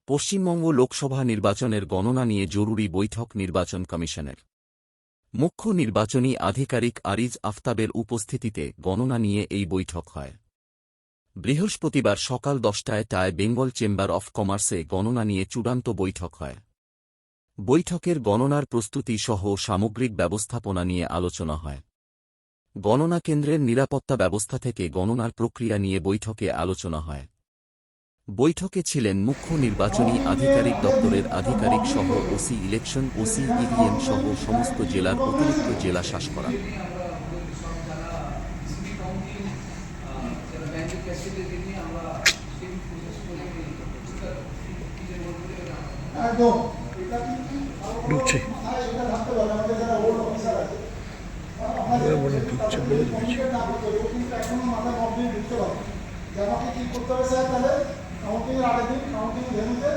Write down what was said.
পশ্চিমবঙ্গ লোকসভা নির্বাচনের গণনা নিয়ে জরুরি বৈঠক নির্বাচন কমিশনের। মুখ্য নির্বাচনী আধিকারিক আরিজ আফতাবের উপস্থিতিতে গণনা নিয়ে এই বৈঠক হয়। বৃহস্পতিবার সকাল 10টায় বেঙ্গল চেম্বার অফ কমার্সে গণনা নিয়ে চূড়ান্ত বৈঠক হয়। বৈঠকের গণনার প্রস্তুতি সহ সামগ্রিক ব্যবস্থাপনা নিয়ে আলোচনা হয়। গণনা কেন্দ্রের নিরাপত্তা ব্যবস্থা থেকে গণনার প্রক্রিয়া নিয়ে বৈঠকে আলোচনা হয়। বৈঠকে ছিলেন মুখ্য নির্বাচনী আধিকারিক দপ্তরের আধিকারিক সহ ওসি ইলেকশন, ওসি ইভিএম সহ সমস্ত জেলার অতিরিক্ত জেলা শাসকরা। ঢুকছে আমাকে কি করতে হবে স্যার? তাহলে কাউন্টিং এর আগের দিন কাউন্টিং ভেন্যুতে